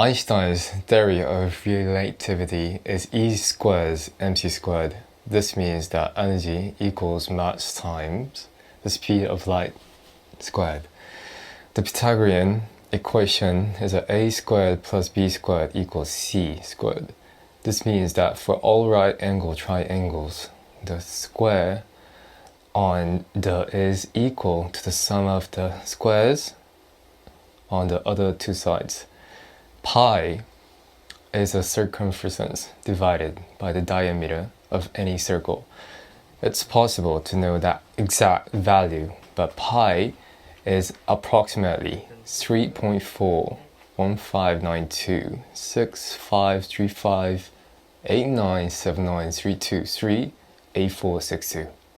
Einstein's theory of relativity is E squares mc squared. This means that energy equals mass times the speed of light squared. The Pythagorean equation is that a squared plus b squared equals c squared. This means that for all right angle triangles, the square on the is equal to the sum of the squares on the other two sides. Pi is a circumference divided by the diameter of any circle. It's possible to know that exact value, but pi is approximately 3.4159265358979323846